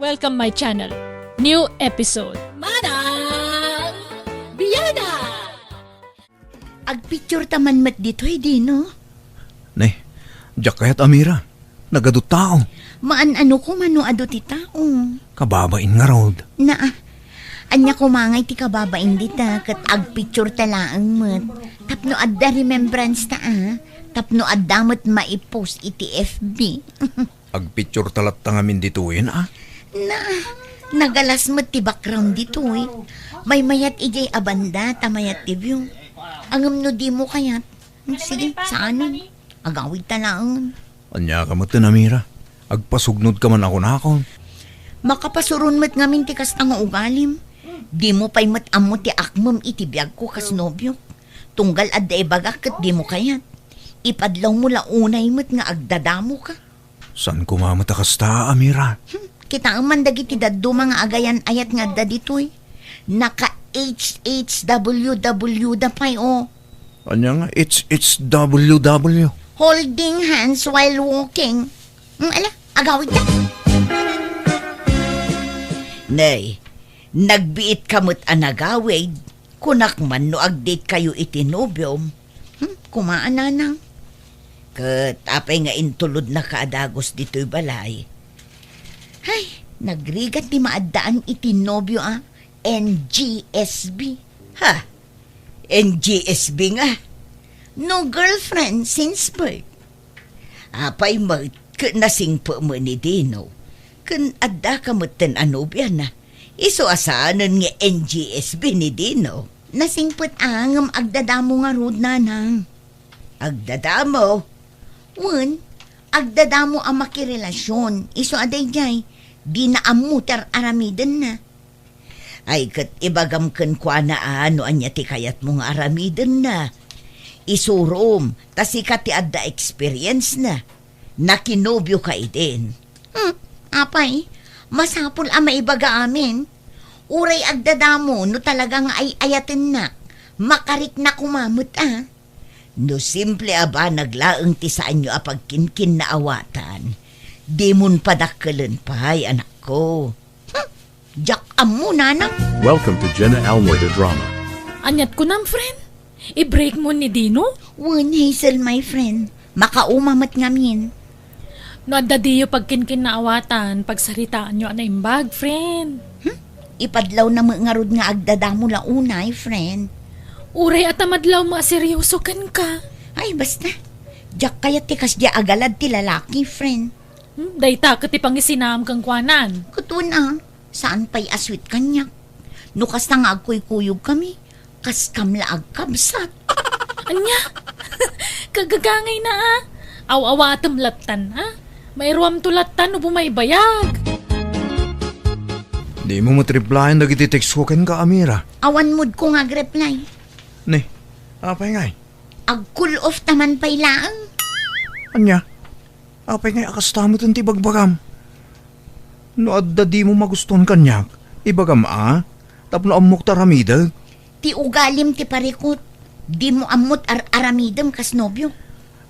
Welcome my channel. New episode. Manang! Biyada! Agpicture taman mat dito Dino. Ne, diyak kaya't Amira. Nagadot tao. Maan-ano ko mano ado ti tao. Kababain nga road. Anya ko mangay ti kababain dita kat agpicture talaang mat. Tapno adda remembrance ta Tapno adda mat maipost iti FB. Agpicture talat tangamin dituin Nagalas mat ti background dito May mayat ijay abanda tamayat ti view. Angam no di mo kayat. Sige, saan? Agawid talaang. Anya ka matan Amira. Agpasugnod ka man ako na ako. Makapasurun mat ngamin ti kas nga ugalim. Di mo pa'y mat-amo ti akmam iti biyag ko kas nobyo. Tunggal adda ibagak kat di mo kayat. Ipadlaw mo launay mat nga agdadamo ka. San kumamatakas ta, Amira? Kita ang mandag iti daddo mga agayan ayat nga da ditoy. Naka HHWW da pa'y Anya nga, it's WW. Holding hands while walking. Ala, agawid ka. Nay, nagbiit kamot anagawid. Kunak man no agdate kayo iti nobyom. Kumaan na nang. Kat apay nga intulod na kaadagos dito'y balay. Ay, nagrigat ti maadaan iti nobyo NGSB. Ha? NGSB nga. No girlfriend since birth. Apay nasing po mo ni Dino. Kun adda ka mo ten anobya na. Iso asaanan nga NGSB ni Dino. Nasingpot angam agdadamo nga rod nanang. Agdadamo? Agdadamo ang makirelasyon. Iso aday jay. Di na amutar aramiden na. Ay kat ibagam kan kwa na ano anya ti kayat mong aramiden na. Isurom, tasikat ti adda experience na. Nakinobyo ka idin. Apay, masapul ang maibaga amin. Uray agdadamo no talagang ay ayatin na. Makarik na kumamot No simple aba naglaang ti saan nyo apagkinkin na awatan. Di mon padakkelan pa'y anak ko. Jak amo nanang. Welcome to Jenna Almoida Drama. Anyat ko nam, friend. I-break mo ni Dino? Hazel, my friend. Makaumamat ngamin. No adda diyo pagkinkin na awatan, pagsaritaan nyo na imbag, friend. Ipadlaw na ngarod nga agdadamo launay, friend. Uray at amadlaw seryoso kan ka. Ay, basta. Jak kaya tikas di agalad ti lalaki, friend. Dayta ka ti pangisinam kang kwanan. Kutuna, saan pa'y aswit kanyak? No kas nga agkuy-kuyog kami, kas kamla agkabsat. Anya? Kagagangay na Aw-awatam latan Mayroam tulatan o bumaybayag. Di mo matriplayan nagiti text ko ken ka, Amira. Awan mood ko nga reply. Ne, apay ngay. Ag-cool off taman pa'y laang. Anya, apay ngay akastamo ti bagbagam. No adda di mo magustuhan kanyak, ibagam tapno amok taramida. Ti ugalim ti parikot. Di mo amot aramidam kas nobyo.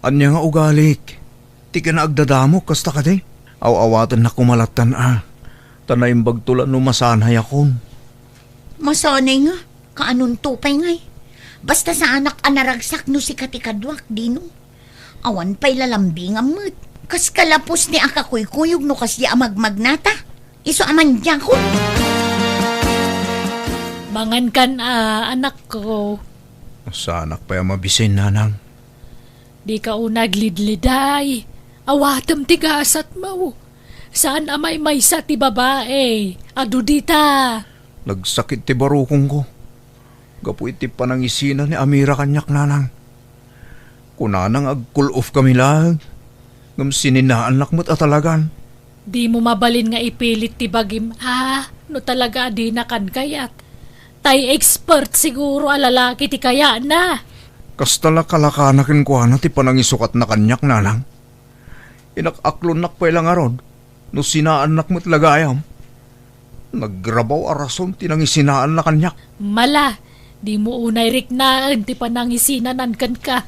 Anya nga ugalik. Ti ka na agdadamo kasta ka de. Aw-awatan na kumalatan Tanay bagtulan no masanay akon. Masanay nga. Kaanon tupay ngay. Basta sa anak anaragsak no si katikadwak, Dino. Awan pa'y lalambing amot. Kas kalapos ni akakuy-kuyog no kas di amagmagnata. Iso aman diyan ko. Mangan kan anak ko. Sa anak pa yung mabisin, nanang. Di ka unaglidliday. Awatam tigasat mo. Saan amay maysa ti babae? Adu dita. Nagsakit ti barukong ko. Gapu iti panangisina ni Amira kanyak, nanang. Kunanang ag-cool off kami lang. Ngam sininaan lakmot talagan. Di mo mabalin nga ipilit ti bagim. No talaga di na kan kayat. Tay expert siguro alalaki ti kaya na. Kastala kalakanakin ko ti panangisukat na kanyak, nanang. Inakaklon pa ilang arod. No sinaan nakmot lagayam. Naggrabaw arason tinangisinaan na kanyak. Mala, di mo unay riknaan ti panangisinanan kan ka.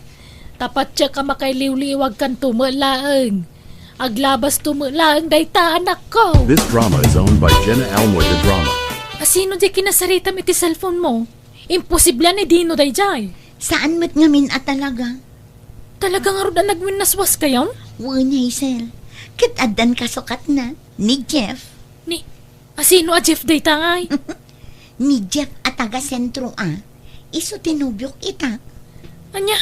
Tapat siya ka makailiw-liwag kan tumalaang. Aglabas tumulang dayta anak ko. This drama is owned by Jenna Almoy the Drama. Asino di kinasarita iti cellphone mo? Imposible ni Dino dayjay. Saan mo't ngamin at talaga? Talaga nga ro na nagminaswas kayon? Wan, Hazel. Kit adan kasukat na. Ni Jeff. Ni, asino a Jeff dayta ngay? Ni Jeff at taga sentro Iso tinubyok ita. Anya,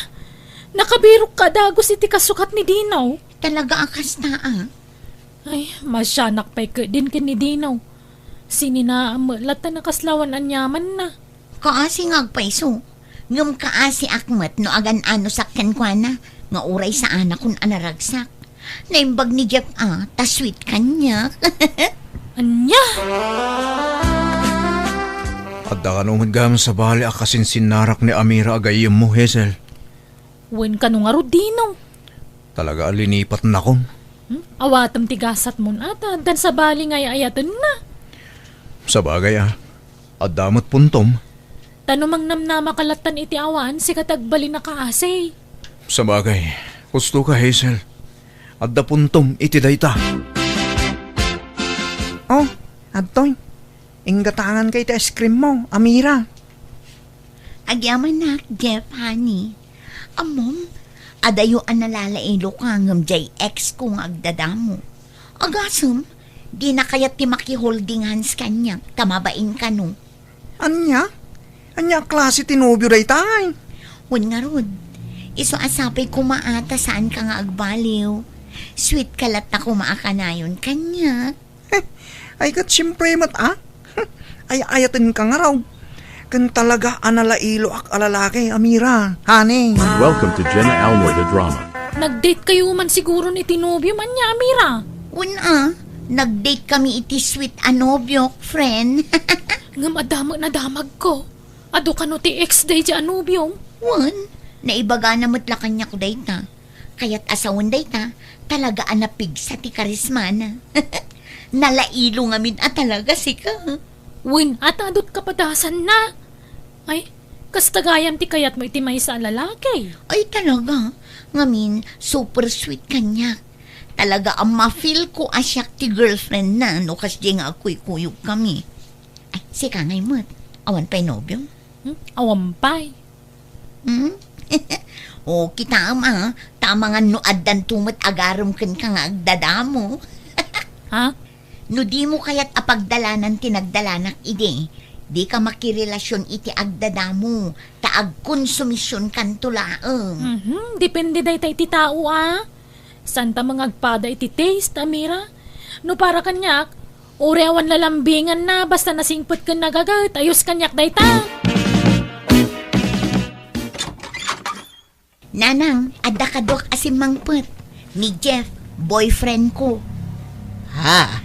nakabirok ka dagos iti kasukat ni Dino. Talaga akas na Ay, masyanak pa'y din kin ni Dino. Sininaamalat na nakaslawan ang yaman na. Kaasi ngagpaiso. Ngam kaasi akmat no agan ano sakyan kwa na. Nga uray sa anak kun anaragsak. Naimbag ni Jeff ta sweet kanya. Anya! Adda ka naman gam sa bali akasin sinarak ni Amira agayim mo, Hazel. Wen ka nung aro Dino. Talaga alinipat na kon. Awatam tigasat mo ata, dan sa bali ngay ayatan na. Sa bagay adamot puntom. Tanumang namnama kalatan iti awan, si katagbali na kaasay. Sa bagay, gusto ka, Hazel. Adda puntom iti dayta. Oh, Adtoy. Inggatangan kay ta ice cream mo, Amira. Agyaman na, Jeff, honey. Amom, adayo ang nalalailo ka ngam jay ex kung agdadamo. Agasam, di na kayat ti maki-holding hands kanya, tamabain ka no. Anya? Anya klase tinubyo day tay? Hun nga rod, iso asapay kumaata saan ka nga agbaliw. Sweet kalat na kumaakanayon kanya. Ay kat siyempre mat Ay ayatin ka nga raw. Kan talaga analailo ak alalaki, Amira. Honey. Welcome to Jenna Almoy the Drama. Nag-date kayo man siguro ni Tinobyo man niya, Amira. Una, nag-date kami iti sweet anobyo, friend. Nga madamag na damag ko. Ado ka no ti ex-day di Anubyo. Wan, naibaga na matla kanya ko dayta. Kaya't asawan dayta, talaga anapig sa ti karismana. Nalailo nga min talaga si ka. Win, at adot kapadasan na. Ay, kastagayam ti kayat mo iti may sa lalaki. Ay talaga, ngamin super sweet kanya. Talaga ang ma-feel ko asyak ti girlfriend na no kasi nga ako'y kuyog kami. Ay, si kangay mo't, awan pa'y nobyo. Awampay. Hmm? O, kita tama nga no addan tumat agaram kan ka nga agdadamo. Ha? No di mo kaya't apagdalanan tinagdalanak ide, di ka makirelasyon iti agdadamo, taag konsumisyon kan tulaang. Depende day tay ti tao Santa mga agpada iti taste, Amira. No para kanyak, urewan lalambingan na basta nasingpot ka nagagat, ayos kanyak day ta. Nanang, adda kadok asim mangpet. Ni Jeff, boyfriend ko. Ha?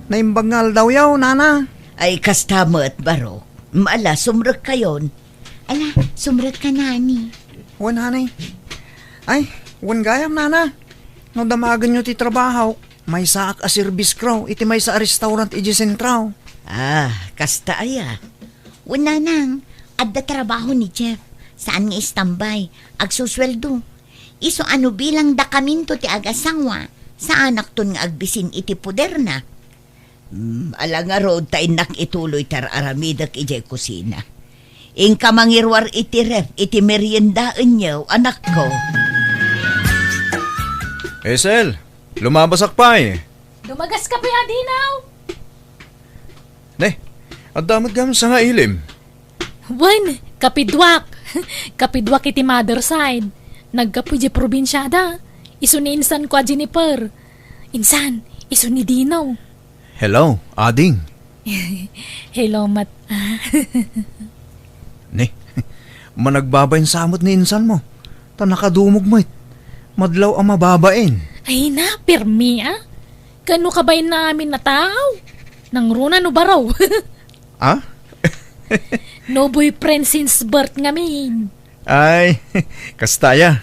Naimbangal daw yaw, nana. Ay kastamat baro. Maala, sumrek kayon. Ala, sumrek ka nani. Wan, honey. Ay, wan gayam, nana. No damagan nyo ti trabaho, may saak a service crow, iti may sa restaurant iji sentraw. Kasta aya. Una nang, adda trabaho ni Jeff. Saan nga istambay? Agsusweldo. Iso ano bilang dakaminto ti agasangwa, sa anak ton nga agbisin iti puder na. Ala nga road tayo nak ituloy tar aramidak ijay kusina. Ingka mangirwar iti ref, iti meriendaan niyo, anak ko. Hazel, lumabasak pa Dumagas ka pa Adinaw. Ne, adamot gam sa nga ilim. Wan, kapidwak. Kapidwak iti mother side. Nagkapo di probinsyada. Iso ni Insan ko a Jennifer. Insan, iso ni Dino. Hello, ading. Hello, Mat. Ne, managbabayin samot ni insan mo. Ta nakadumog mo madlaw ang mababain. Ay na, permi Kano ka ba namin na tao? Nang runa no baraw. No boyfriend since birth ngamin. Ay, kastaya.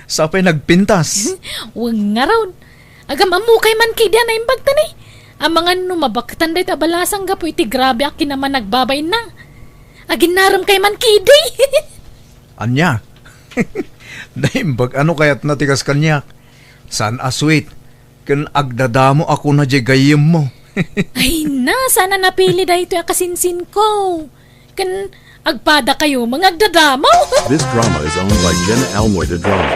Sapay nagpintas. Wag nga raw. Agam amukay man kidya na imbagtan Ang mga numabaktan day tabalasang gapo iti grabe akin naman nagbabay na. Agin naram kay man kidi. Anya? Daimbag ano kaya't natigas kanyak? San a sweet? Kan agdadamo ako na di gayem mo. Ay na, sana napili da ito yung kasinsin ko. Kan agpada kayo, mga agdadamaw. This drama is owned by Jenna Almoy the Drama.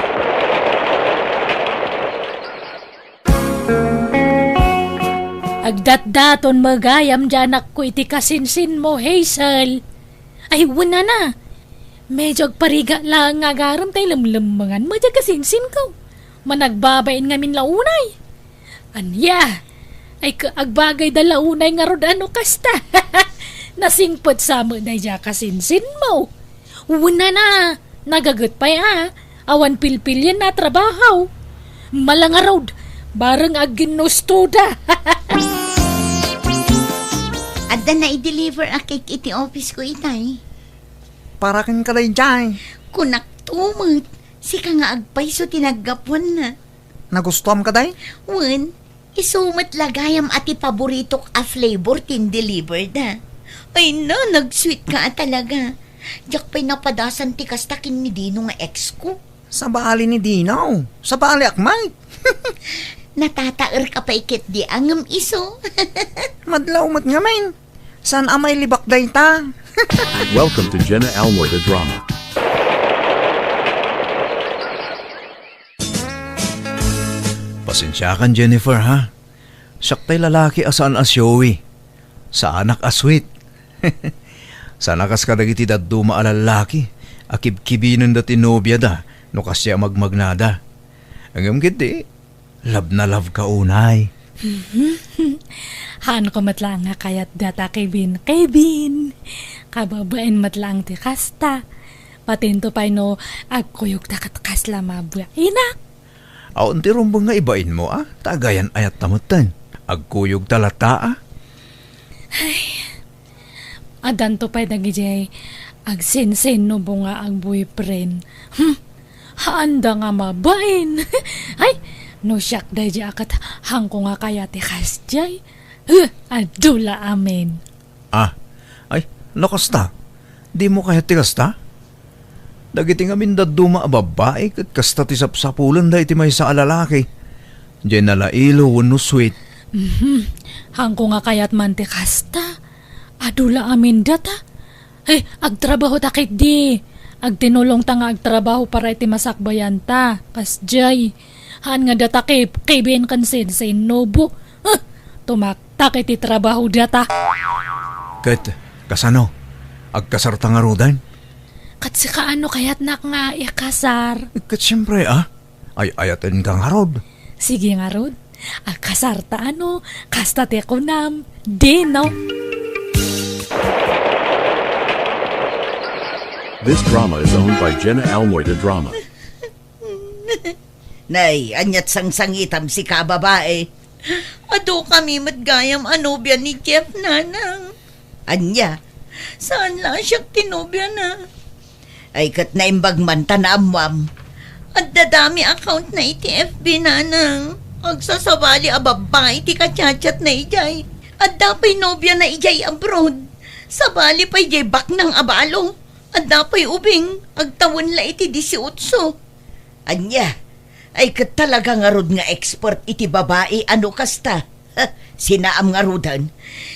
Agdat-daton magayam dyan ako iti kasinsin mo, Hazel. Ay, wala na. Medyo agpariga lang nga garam tayo lamlamangan mo dyan kasinsin ko. Managbabain ngamin launay. Anya, ay agbagay da launay nga rod ano kasta. Nasingpot sa mo na dyan kasinsin mo. Wala na. Nagagot pa ya. Awan pilpil yan na trabaho. Malanga road. Barang aginustuda. Adda na i-deliver a cake iti office ko itay. Para kin kalay dyan. Kunak tumot. Sika nga agpay so tinaggapuan na. Nagustuhan ka day? Wen, isumat lagayam ati paboritok a flavor tin deliver da. Ay na, nag-sweet ka talaga. Diyak pa'y napadasan ti kastakin ni Dino nga ex ko. Sa baali ni Dinaw. Sa baali akmay. Natataer ka pa ikit di angam iso. Madlaw mat nga main. San amay libak day ta? Welcome to Jenna Almoy the Drama. Pasensya kan Jennifer ha. Saktay lalaki asaan asyowi. Sa anak aswit. Sa nakas ka dagiti daduma a lalaki. Akib-kibinan da tinobya da. No kasya magmagnada. Hanggang giti. Love na love ka unay. Han ko matlang nga kayat data Kevin. Kababain matlang ti kasta. Patinto pa no, agkuyog takat kasla mabuya. Ina! Aon ti rumbang nga ibain mo Tagayan ayat tamutan. Agkuyog talata Adan to pa'y nagijay. Agsinsin no bunga ang boyfriend. Haanda nga mabain. Ay! No siyak day di akat hang ko nga kaya ti kasjay. Adula amin. Ay, nakasta. Di mo kahit ti kasta? Dagiti nga mindaduma a babae kat kasta ti sapsapulan da iti may sa alalaki. Diyan nalailo wano sweet. Hang ko nga kayat man ti kasta. Adula amin data. Ay, agtrabaho takit di. Agtinulong ta nga agtrabaho para iti masakbayan ta. Kasjay. Han nga data Kevin kansin sa inobo. Tumaktak iti trabaho data. Kat, kasano? Agkasar ta nga rodan? Kat si kaano kayat nak nga ikasar. Kat siyempre ay ayatin kang harod. Sige nga rod. Akasar ta ano. Kasta te ko nam. Di no. This drama is owned by Jenna Almoy the Drama. Nay, anyat sang-sangitam si kababae. Ado kami matgayam anobya ni Jeff nanang. Anya, saan lang siya tinobya na? Ay kat naimbag man tanamwam. At dadami account na iti FB nanang. Agsasabali a babae iti kachat na ijay. At dapay nobya na ijay abroad. Sabali pa ijay bak ng abalo. At dapay ubing agtawon la iti 18. Anya, ay kat talaga nga rod nga expert iti babae ano kasta. Sinaam nga rodan.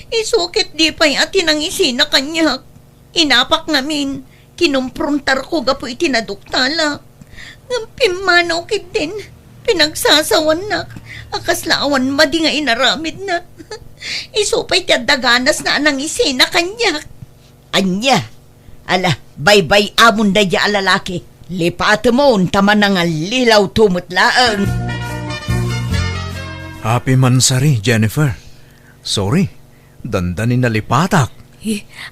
Isukit di pa'y atin ang isina kanyak. Inapak ngamin. Kinumprontar ko gapo iti naduktala. Pimanaw kit din. Pinagsasawan na. Akaslaawan madi nga inaramid na. Isupay ti daganas na anang isina kanyak. Anya, ala, bye-bye amon da di alalaki. Lipat mo, taman na nga lilaw tumutlaang. Happy mansari, Jennifer. Sorry, dandanin na lipatak.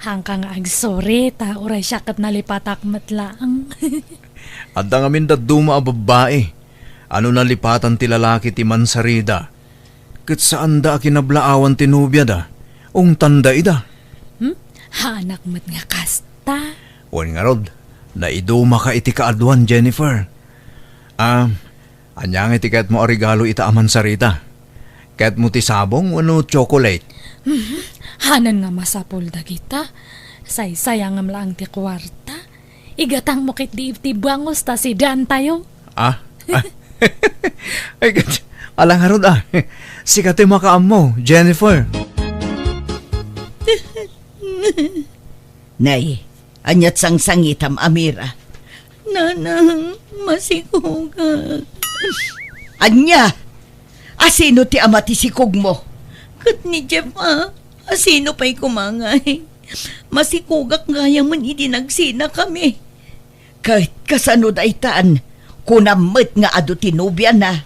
Hang ka nga agsorry. Ta oray siya kat nalipatak matlaang. At ang amin daduma a babae. Ano nalipatan ti lalaki ti mansarida. Kat saan da kinablaawan ti nubya da. Ung tanda ida. Hanak mat nga kasta. Wan nga rod. Naiduma ka iti kaadwan, Jennifer. Anyang iti kahit mo arigalo ita aman sarita. Kahit mo ti sabong, wano chocolate. Hanan nga masapol da kita. Say-sayangam lang ti kwarta. Igatang mo kit di iti bangos ta si Dan tayo. Ay, Alang harod si kato'y makaam mo, Jennifer. Nay, anyat sang sangitam Amira. Nanang, masikugak. Anya, asino ti ama ti sikog mo? Kat ni Jeff asino pa'y kumangay. Masikugak gaya man idinagsina kami. Kahit kasano daitaan, kunamit nga ado tinubya na.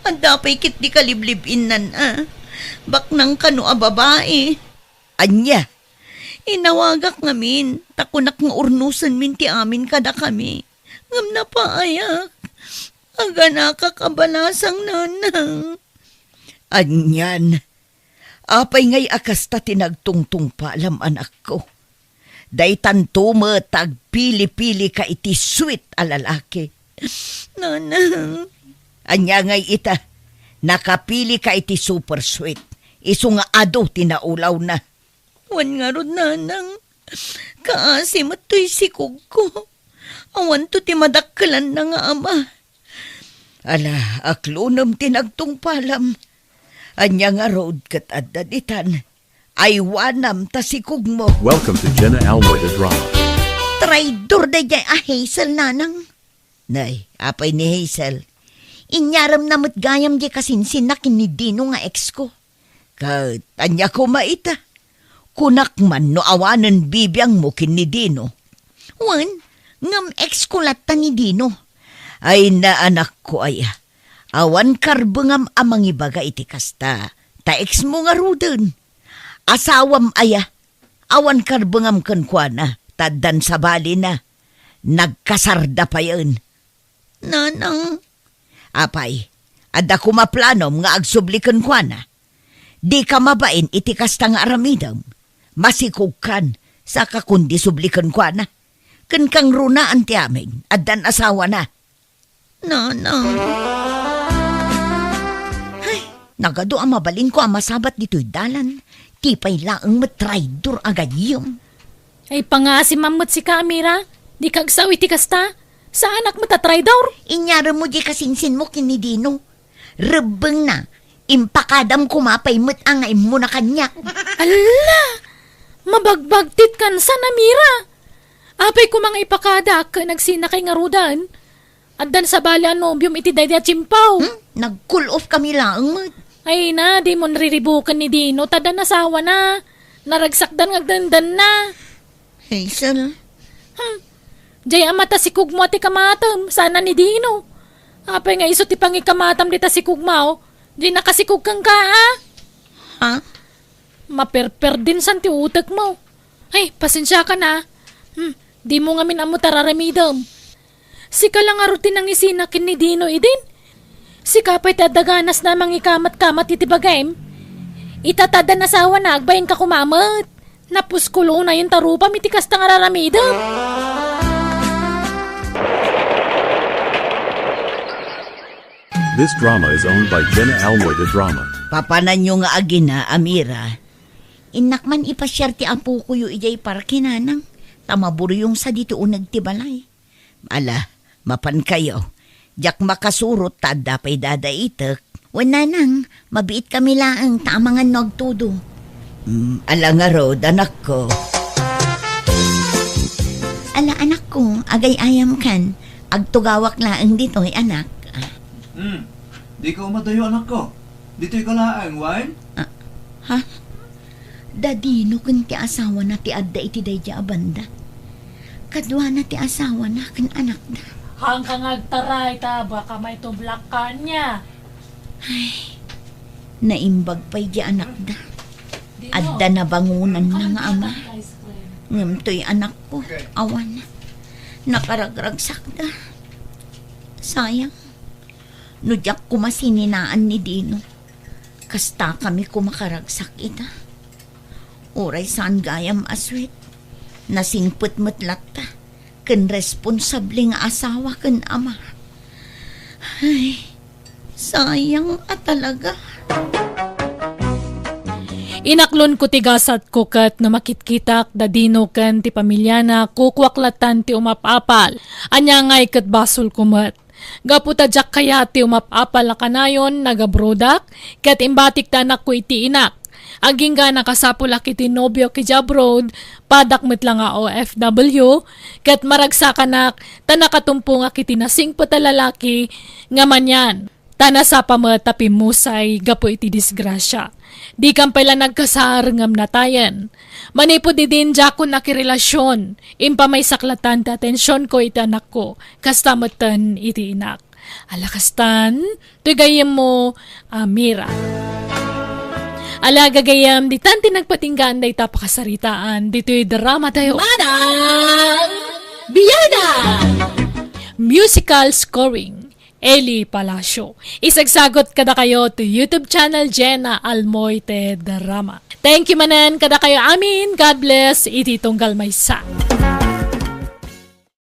Anda pa'y kit di kaliblibin nan Baknang kano a babae. Anya, Inawagak ngamin, takunak nga urnusan min ti amin kada kami. Ngam na paayak. Aga nakakabalasang nanang. anyan. Apay ngay akas ta tinagtungtung pa alam anak ko. Daitan tumatag pili-pili ka iti sweet a lalaki. Nanang. Anya ngay ita, nakapili ka iti super sweet. Isu nga ado tinaulaw na. Wan nga rod nanang. Kaasim at to'y sikog ko. Awan to ti madakkalan na nga ama. Ala, aklunam tinagtung palam. Anya nga road kat adaditan. Ay wanam tasikog mo. Welcome to Jenna Almoy the Drama. Traidor da dyan Hazel nanang. Nay, apay ni Hazel. Inyaram na matgayam di kasinsin na kinidino nga ex ko. Kat anya ko maita. Kunak man no awanan bibiyang mo kinidino. Wan, ngam ex ko lata ni Dino. Ay na anak ko aya. Awan karbengam amang ibaga iti kasta. Taex mo nga ruden. Asawam aya. Awan karbengam kenkwana. Taddan sa bali na. Nagkasarda pa yun. Nanang. Apay, ada ko maplanom nga agsubli kenkwana. Di ka mabain iti kasta nga aramidam. Masikog kan sa kakundi subli kenkwana. Ken kang runaan ti amin. Addan asawa na. Nanang. Nagado ang mabalin ko ang masabat dito'y dalan. Tipay laang matraidor agayom. Ay pangasim mamot si Kamira. Di kagsawi ti kasta. Sa anak mo tatraidor. Inyara mo di kasinsin mo kinidino. Rebeng na. Impakadam kumapay mo't angay mo na kanya. Ala! Mabagbagtit kan sa namira. Apay ko mga ipakada ka nagsina kay ngarudan. At dan sa bala nobyum iti dayda chimpaw. Nag-cool off kami lang mo. Ay na, di mo nariribukan ni Dino. Tada nasawa na. Naragsakdan ngagdandan na. Hazel. Jay amata si Kugmo ati kamatam. Sana ni Dino. Apay nga iso ti pangikamatam dita si Kugmao. Di nakasikug kang ka Ha? Maperper din san ti utak mo. Ay, pasensya ka na. Di mo nga minamo tararamidam. Sika lang arutin ang isinakin ni Dino idin. Sika pa'y tadaganas na ikamat-kamat iti bagayem. Itatada na sawa na agbayin ka kumamat. Napuskulo na yung tarupa mitikas tang araramidam. This drama is owned by Jenna Almoy the Drama. Papanan nyo nga agina, Amira. Inak man ipasyar ti apo ko yu ijay para kinanang. Tamaburyong sa dito unag ti balay. Ala, mapan kayo. Jak makasurot tada pa'y dadaitek. Wala nang, mabiit kami laang tamangan nagtudo. Ala nga rod, anak ko. Ala anak ko, agay ayam kan. Agtugawak laang dito ay anak. Di ka umadayo anak ko. Dito'y kalaang, wine? Dadino kun ti asawa na ti adda iti dayja abanda. Kadwa na ti asawa na kan anak na. Hanggang agtaray ta, baka may tublak ka niya. Naimbag pa'y di anak da. Adda na bangunan na nga ama. Ngam to'y anak ko, awan. Nakaragragsak da. Sayang. Nudyak kumasininaan ni Dino. Kasta kami kumakaragsak ita. Uray saan gayam aswit. Nasingput matlatta. Ken responsable nga asawa ken ama. Ay, sayang at talaga. Inaklon ko tigasat ko kat na makitkitak da Dino kan ti pamilya na kukwaklatan ti umapapal. Anya ngay kat basol kumat. Gaputadyak kaya ti umapapal na kanayon nagabrodak, kat imbatik tanak ko iti inak. Aging nga nakasapula kiti nobyo ki abroad, padakmet lang nga OFW, kat maragsakannak, tanakatumpo nga kiti nasing patalalaki, nga manyan. Tanasa pamatapi musay, gapo iti disgrasya. Di kampay lang nagkasarangam na tayan. Manipo di din dyan nakirelasyon, impa may saklatan ti atensyon ko iti anak ko, kastamatan iti inak. Alakastan, tugayem mo, Mira. Ala gagayam, di tanti nagpatinggaan da itapakasaritaan, dito'y drama tayo. Manang Biyada! Musical scoring, Eli Palacio. Isagsagot kada kayo to YouTube channel Jenna Almoite Drama. Thank you manan kada kayo amin. God bless. Iti tunggal maysa.